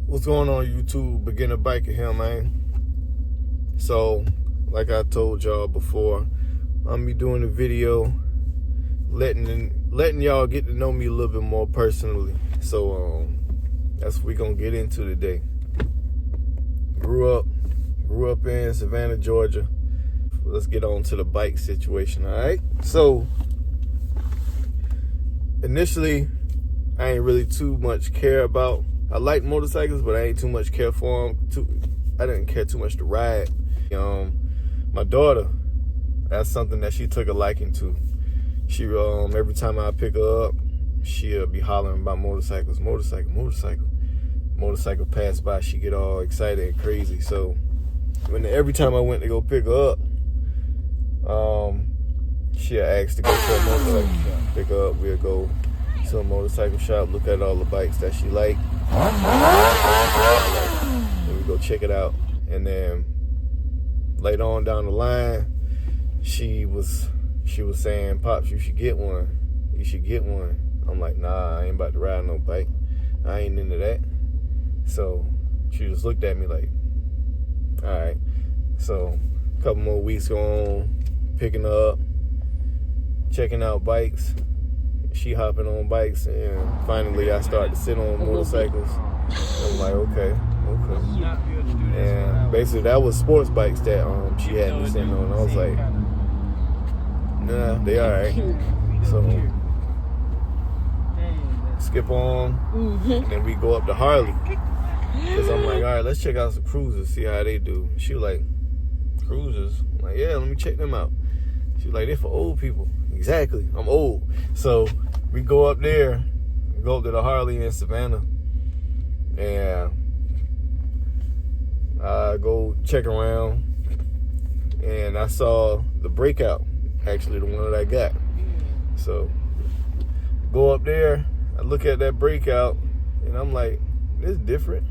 What's going on YouTube? Beginner biker here, man. So, like I told y'all before, I'm be doing a video letting y'all get to know me a little bit more personally. So, that's what we gonna get into today. Grew up in Savannah, Georgia. Let's get on to the bike situation, all right? So, initially, I ain't really too much care about. I like motorcycles, but I ain't too much care for them. I didn't care too much to ride. My daughter, that's something that she took a liking to. She every time I pick her up, she'll be hollering about motorcycles, motorcycle pass by, she get all excited and crazy. So every time I went to go pick her up, she'll ask to go to a motorcycle shop. Pick her up, we'll go to a motorcycle shop, look at all the bikes that she like. Then we go check it out. And then later on down the line, she was saying, "Pops, you should get one. You should get one." I'm like, "Nah, I ain't about to ride no bike. I ain't into that." So she just looked at me like, all right. So a couple more weeks go on, picking her up, checking out bikes. She hopping on bikes, and finally I started to sit on motorcycles. I'm like, okay. And basically that was sports bikes that she had me sitting on. I was like, nah, they all right. So skip on, and then we go up to Harley. Cause I'm like, all right, let's check out some cruisers, see how they do. She was like, cruisers? I'm like, yeah, let me check them out. She was like, they're for old people. Exactly, I'm old. So we go up there, go up to the Harley in Savannah, and I go check around, and I saw the Breakout, actually the one that I got. So go up there, I look at that Breakout, and I'm like, this is different.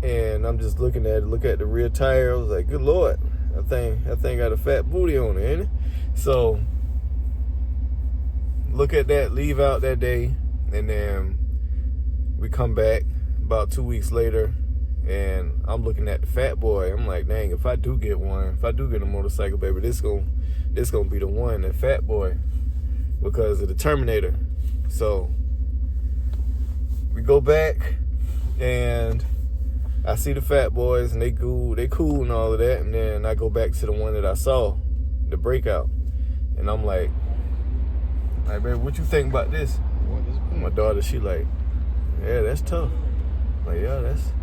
And I'm just looking at it, look at the rear tire. I was like, good Lord, that thing got a fat booty on it, ain't it? So look at that, leave out that day, and then we come back about 2 weeks later, and I'm looking at the Fat Boy. I'm like, dang, if I do get a motorcycle, baby, this gonna be the one, the Fat Boy, because of the Terminator. So we go back, and I see the Fat Boys, and they cool and all of that, and then I go back to the one that I saw, the Breakout, and I'm like, baby, what you think about this? My daughter, she like, yeah, that's tough. I'm like, yeah,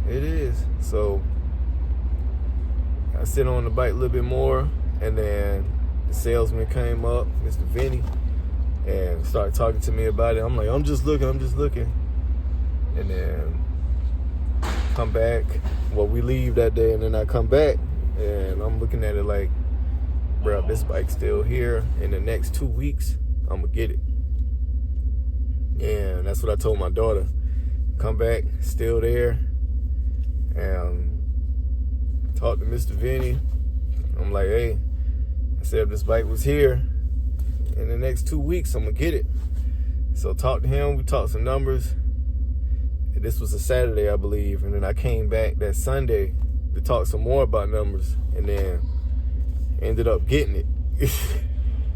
it is. So I sit on the bike a little bit more, and then the salesman came up, Mr. Vinny, and started talking to me about it. I'm like, I'm just looking. And then come back. Well, we leave that day, and then I come back, and I'm looking at it like, bro, this bike's still here. In the next 2 weeks, I'm gonna get it. And that's what I told my daughter. Come back, still there, and talk to Mr. Vinny. I'm like, hey, I said if this bike was here, in the next 2 weeks, I'm gonna get it. So talk to him, we talked some numbers. This was a Saturday, I believe, and then I came back that Sunday to talk some more about numbers, and then ended up getting it.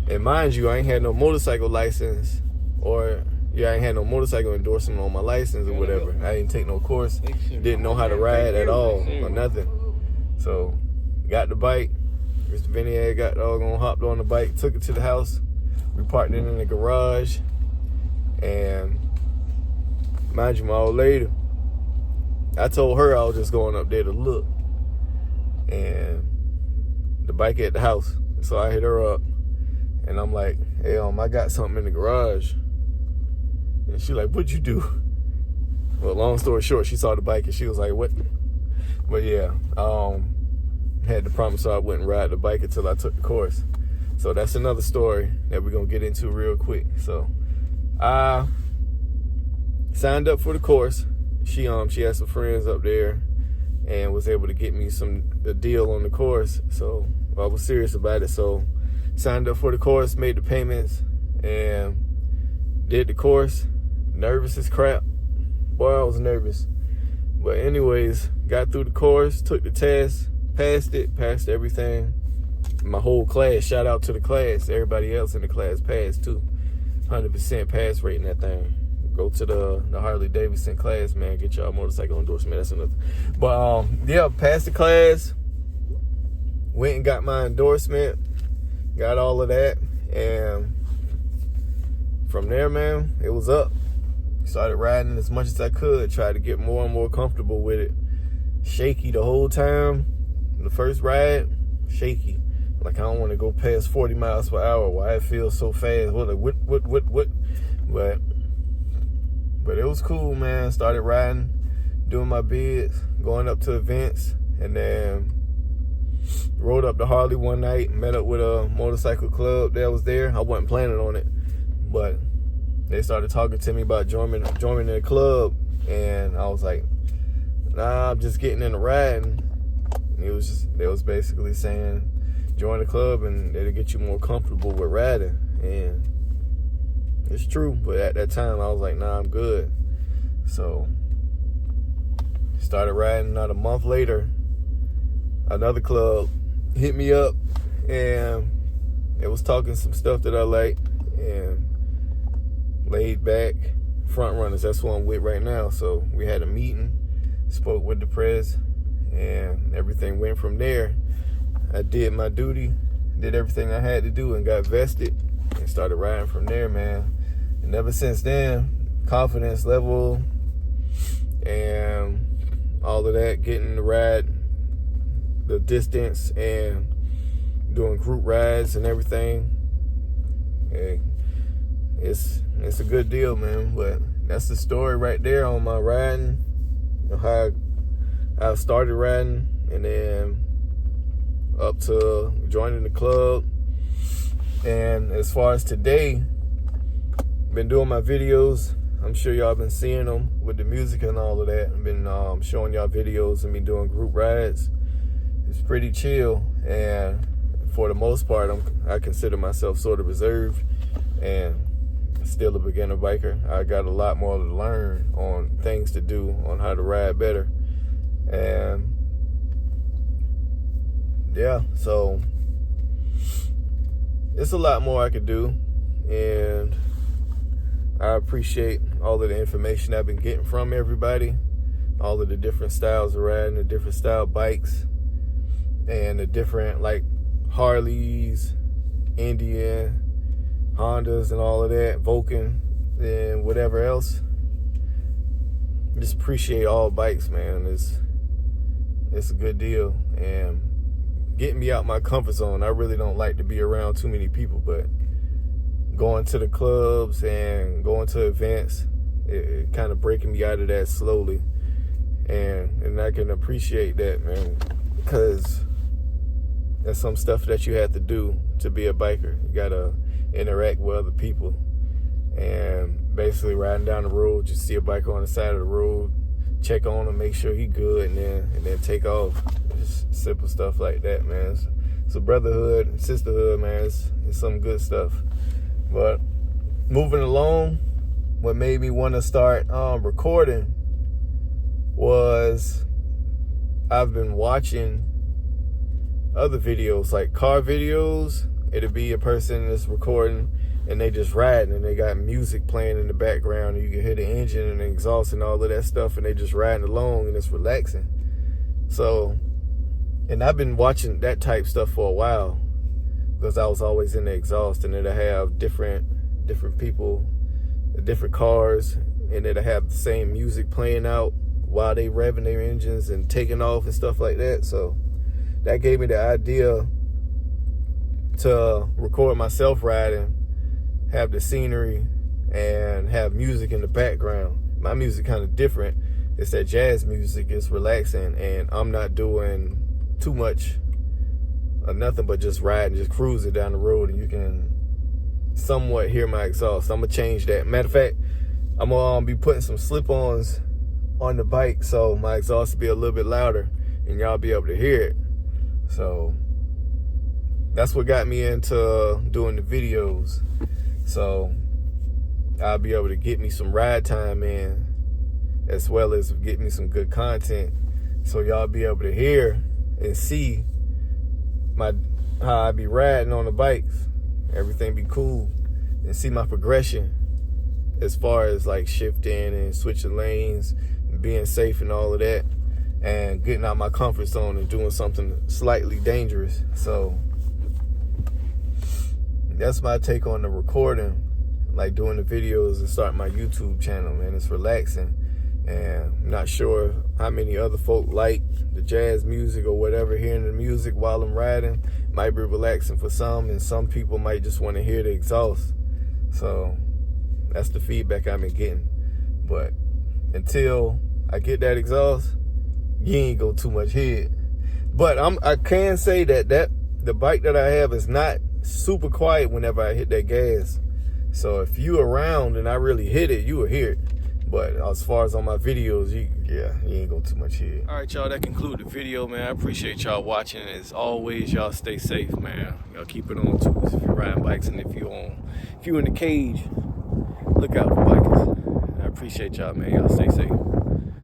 And mind you, I ain't had no motorcycle license, I ain't had no motorcycle endorsement on my license or whatever. I didn't take no course, didn't know how to ride at all or nothing. So got the bike. Mr. Vinny had got hopped on the bike, took it to the house. We parked it in the garage, and mind you, my old lady, I told her I was just going up there to look, and the bike at the house. So I hit her up, and I'm like, hey, I got something in the garage. And she like, what'd you do? Well, long story short, she saw the bike, and she was like, what? But yeah, had to promise her I wouldn't ride the bike until I took the course. So that's another story that we're gonna get into real quick. So I signed up for the course. She had some friends up there and was able to get me a deal on the course. So I was serious about it. So signed up for the course, made the payments, and did the course. Nervous as crap. Boy, I was nervous. But anyways, got through the course, took the test, passed everything. My whole class, shout out to the class. Everybody else in the class passed too. 100% pass rate in that thing. Go to the Harley Davidson class, man. Get y'all motorcycle endorsement. That's another. But yeah, passed the class. Went and got my endorsement. Got all of that. And from there, man, it was up. Started riding as much as I could. Tried to get more and more comfortable with it. Shaky the whole time. The first ride, shaky. Like I don't want to go past 40 miles per hour. Why it feels so fast? What? But it was cool, man. Started riding, doing my bids, going up to events, and then rode up to Harley one night, met up with a motorcycle club that was there. I wasn't planning on it, but they started talking to me about joining the club, and I was like, nah, I'm just getting into riding. And they was basically saying, join the club and it'll get you more comfortable with riding. And it's true, but at that time I was like, nah, I'm good. So started riding. Not a month later, another club hit me up, and it was talking some stuff that I like, and laid back front runners. That's what I'm with right now. So we had a meeting, spoke with the press, and everything went from there. I did my duty, did everything I had to do, and got vested, and started riding from there, man. And ever since then, confidence level and all of that, getting to ride the distance and doing group rides and everything, it's a good deal, man. But that's the story right there on my riding, how I started riding, and then up to joining the club. And as far as today, been doing my videos. I'm sure y'all been seeing them with the music and all of that. I've been showing y'all videos and been doing group rides. It's pretty chill, and for the most part, I consider myself sort of reserved and still a beginner biker. I got a lot more to learn on things to do, on how to ride better. And yeah, so it's a lot more I could do, and I appreciate all of the information I've been getting from everybody, all of the different styles of riding, the different style bikes, and the different like Harleys, Indian, Hondas, and all of that, Vulcan, and whatever else. Just appreciate all bikes, man. It's a good deal, and getting me out my comfort zone. I really don't like to be around too many people, but going to the clubs and going to events, it kind of breaking me out of that slowly, and I can appreciate that, man, because that's some stuff that you have to do to be a biker. You gotta interact with other people, and basically riding down the road, you see a biker on the side of the road, check on him, make sure he good, and then take off. Just simple stuff like that, man. It's a brotherhood, sisterhood, man. It's some good stuff. But moving along, what made me want to start recording was I've been watching other videos, like car videos. It'll be a person that's recording and they just riding, and they got music playing in the background, and you can hear the engine and the exhaust and all of that stuff, and they just riding along, and it's relaxing. So, and I've been watching that type stuff for a while, because I was always in the exhaust, and it'll have different people, different cars, and it'll have the same music playing out while they revving their engines and taking off and stuff like that. So that gave me the idea to record myself riding, have the scenery, and have music in the background. My music kind of different. It's that jazz music. It's relaxing, and I'm not doing too much or nothing but just riding, just cruising down the road, and you can somewhat hear my exhaust. I'm gonna change that. Matter of fact, I'm gonna be putting some slip-ons on the bike, so my exhaust will be a little bit louder, and y'all be able to hear it. So that's what got me into doing the videos. So I'll be able to get me some ride time in as well as get me some good content, so y'all be able to hear and see how I be riding on the bikes. Everything be cool, and see my progression as far as like shifting and switching lanes and being safe and all of that, and getting out my comfort zone and doing something slightly dangerous. So that's my take on the recording, like doing the videos and starting my YouTube channel, man. It's relaxing, and I'm not sure how many other folk like the jazz music or whatever. Hearing the music while I'm riding might be relaxing for some, and some people might just want to hear the exhaust. So that's the feedback I've been getting. But until I get that exhaust, you ain't go too much head. But I can say that the bike that I have is not super quiet whenever I hit that gas. So if you around and I really hit it, you will hear it. But as far as on my videos, you ain't go too much head. All right, y'all, that concludes the video, man. I appreciate y'all watching. As always, y'all stay safe, man. Y'all keep it on too if you're riding bikes, and if you in the cage, look out for bikers. I appreciate y'all, man. Y'all stay safe.